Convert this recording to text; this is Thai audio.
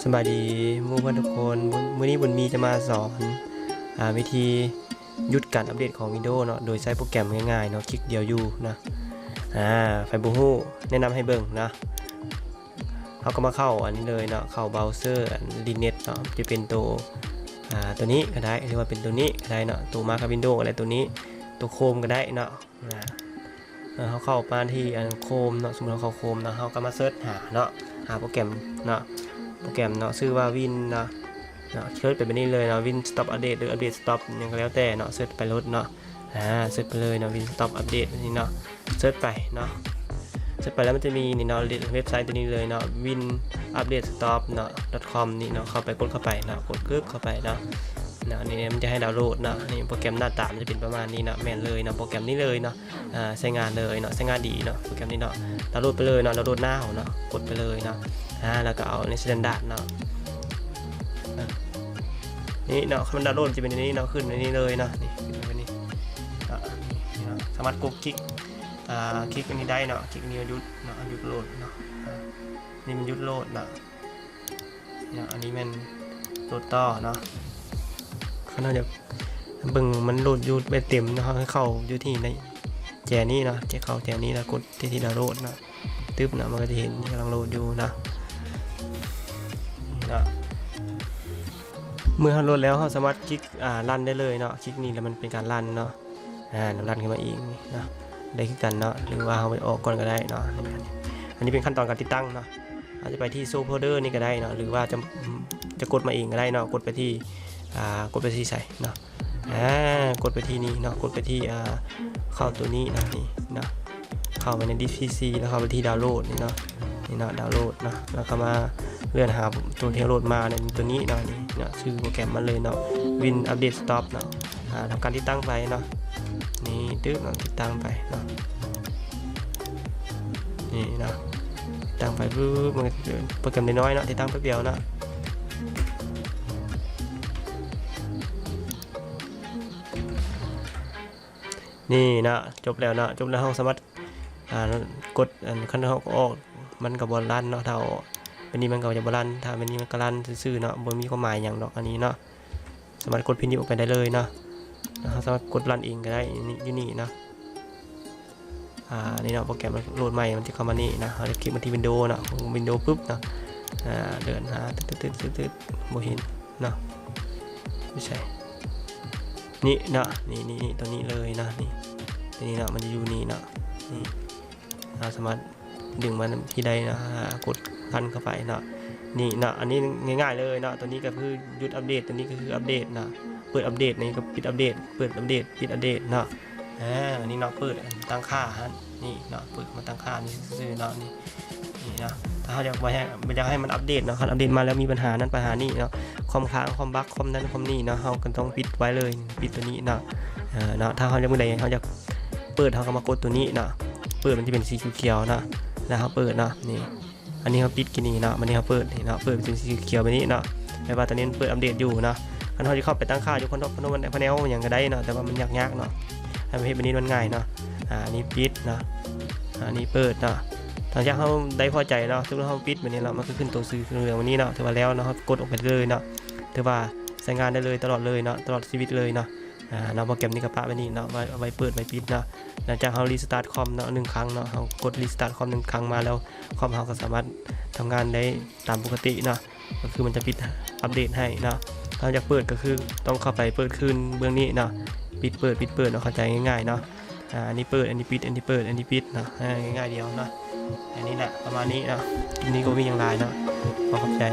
สบายดีหมู่เพื่อนทุกคนมื้อนี้บุญมีจะมาสอนวิธีหยุดการอัปเดตของ Windows เนาะโดยใช้โปรแกรมง่ายๆเนาะคลิกเดียวอยู่นะไฟบูฮู้แนะนำให้เบิ่งนะเขาก็มาเข้าอันนี้เลยเนาะเข้าเบราว์เซอร์ลิเน็ตเนาะจะเป็นตัวนี้ก็ได้หรือว่าเป็นตัวนี้ก็ได้เนาะตัวมากับ Windows อะไรตัวนี้ตัวโคมก็ได้เนาะเขาเข้ามาที่อันโคมเนาะสมมติเราเข้าโคมเนาะเขาก็มาเสิร์ชหาเนาะหาโปรแกรมเนาะโปรแกรมเนาะชื่อว่าวินเนาะเสิร์ชไปแบบนี้เลยเนาะวินสต็อปอัปเดตหรืออัปเดตสต็อปยังก็แล้วแต่เนาะเสิร์ชไปรถเนาะเสิร์ชไปเลยเนาะวินสต็อปอัปเดตนี่เนาะเสิร์ชไปเนาะเสิร์ชไปแล้วมันจะมีนี่เนาะเว็บไซต์ตัวนี้เลยเนาะ win update stop เนาะ .com นี่เนาะเข้าไปกดเข้าไปเนาะกดกึ๊กเข้าไปเนาะนี่มันจะให้ดาวน์โหลดเนาะนี่โปรแกรมหน้าตามันจะเป็นประมาณนี้เนาะแม่นเลยเนาะโปรแกรมนี้เลยเนาะใช้งานเลยเนาะใช้งานดีเนาะโปรแกรมนี้เนาะดาวน์โหลดไปเลยเนาะดาวน์โหลดหน้าเนาะกดไปเลยเนาะแล้วก็เอาในสแตนดาร์ดเนาะนี่เนาะมันดาวน์โหลดจะเป็นในนี้เนาะขึ้นในนี้เลยเนาะนี่ขึ้นไปนี่สามารถกดคลิกคลิกอันนี้ได้เนาะคลิกนี้หยุดเนาะหยุดโหลดเนาะนี่มันหยุดโหลดเนาะอันนี้มันโหลดต่อเนาะเขาน่าจะเบิ่งมันโหลดอยู่ไปเต็มนะครับให้เข้าอยู่ที่ในแจนี้เนาะจะเข้าแจนี้แล้วกดที่ดาวน์โหลดเนาะตึ๊บเนาะมันก็จะเห็นกำลังโหลดอยู่นะเมื่อโหลดแล้วเราสามารถคลิกรันได้เลยเนาะคลิกนี้แล้วมันเป็นการรันเนาะรันขึ้นมาอีกเนาะได้ขึ้นกันเนาะหรือว่าเอาไปออกก่อนก็ได้เนาะอันนี้เป็นขั้นตอนการติดตั้งเนาะอาจจะไปที่โซลโฟลเดอร์นี่ก็ได้เนาะหรือว่าจะกดมาเองก็ได้เนาะกดไปที่ใส่เนาะกดไปที่นี้เนาะกดไปที่เข้าตัวนี้นะนี่เนาะเข้าไปในดิสพีซีแล้วเข้าไปที่ดาวน์โหลดนี่เนาะดาวน์โหลดเนาะแล้วก็มาเลื่อนหาตัวที่ดาวน์โหลดมาในตัวนี้เนาะนี่เนาะชื่อโปรแกรมมันเลยเนาะ Win Update Stop เนาะทำการติดตั้งไปเนาะนี่ตึ๊บเนาะติดตั้งไปเนาะนี่เนาะติดตั้งไปปุ๊บมันโปรแกรมน้อยๆเนาะติดตั้งแป๊บเดียวเนาะนี่นะจบแล้วนะจบแล้วเราสามารถกดขั้นตอนออกมันกับบอลลันเนาะถ้าเป็นนี้มันก็จะบอลลันถ้าเป็นนี้มันก็ลันซื่อๆเนาะบ่มีความหมายอย่างดอกอันนี้เนาะสามารถกดพิมพ์นี้ออกไปได้เลยเนาะเราสามารถกดรันเองก็ได้อยู่นี่เนาะนี่เนาะโปรแกรมโหลดใหม่มันจะเข้ามานี่นะเราจะคลิกมาที่ Windows เนาะวินโดว์ปุ๊บเนาะเดินหาตึ๊ดบ่เห็นเนาะไม่ใช่นี่นะนี่ตัวนี้เลยนะนี่ตัวนี้นะมันจะอยู่นี่นะนี่เราสามารถดึงมันที่ใดนะกดพันเข้าไปนะนี่นะอันนี้ง่ายๆเลยนะตัวนี้ก็คือหยุดอัปเดตตัวนี้ก็คืออัปเดตนะเปิดอัปเดตนี่ก็ปิดอัปเดตเปิดอัปเดตปิดอัปเดตนะอันนี้เนาะเปิดตั้งค่าฮะนี่เนาะเปิดมาตั้งค่านี่ซื่อๆเนาะนี่นะถ้าเราอยากให้มันอัปเดตเนาะอัปเดตมาแล้วมีปัญหานั้นปัญหานี้เนาะคอมค้างคอมบั๊กคอมนั้นคอมนี้เนาะเราก็ต้องปิดไว้เลยปิดตัวนี้เนาะถ้าเขาจะเมื่อใดเขาจะเปิดเขาก็มากดตัวนี้เนาะเปิดมันจะเป็นสีเขียวนะแล้วเขาเปิดเนาะนี่อันนี้เขาปิดกินนี่เนาะมันนี่เขาเปิดนี่เนาะเปิดเป็นสีเขียวแบบนี้เนาะแต่ว่าตอนนี้เปิดอัปเดตอยู่เนาะอันเขาจะเข้าไปตั้งค่าอยู่คนนอกพาเนลอย่างก็ได้เนาะแต่ว่ามันยากเนาะให้ประเภทแบบนี้มันง่ายเนาะอันนี้ปิดเนาะอันนี้เปิดเนาะหลังจากเขาได้พอใจเนาะทุกเขาปิดแบบนี้เนาะมันก็ขึ้นตัวซื้อเหลืองวันนี้เนาะถือว่าแล้วเนาะกดออกไปเลยเนาะถือว่าใช้งานได้เลยตลอดเลยเนาะตลอดชีวิตเลยเนาะโปรแกรมนี้ก็ปะไว้นี่เนาะไว้เปิดไว้ปิดเนาะหลังจากเรารีสตาร์ทคอมเนาะ1 ครั้งเนาะเรากดรีสตาร์ทคอม1 ครั้งมาแล้วคอมเราก็สามารถทำงานได้ตามปกติเนาะก็คือมันจะปิดอัปเดตให้เนาะเราจะเปิดก็คือต้องเข้าไปเปิดคืนเบื้องนี้เนาะปิดเปิดเนาะเข้าใจง่ายๆเนาะอันนี้เปิดอันนี้ปิดอันนี้เปิดอันนี้ปิดเนาะง่ายๆเดียวเนาะอันนี้แหละประมาณนี้เนาะคลิปนี้ก็วิ่งอย่างไรเนาะขอขอบใจ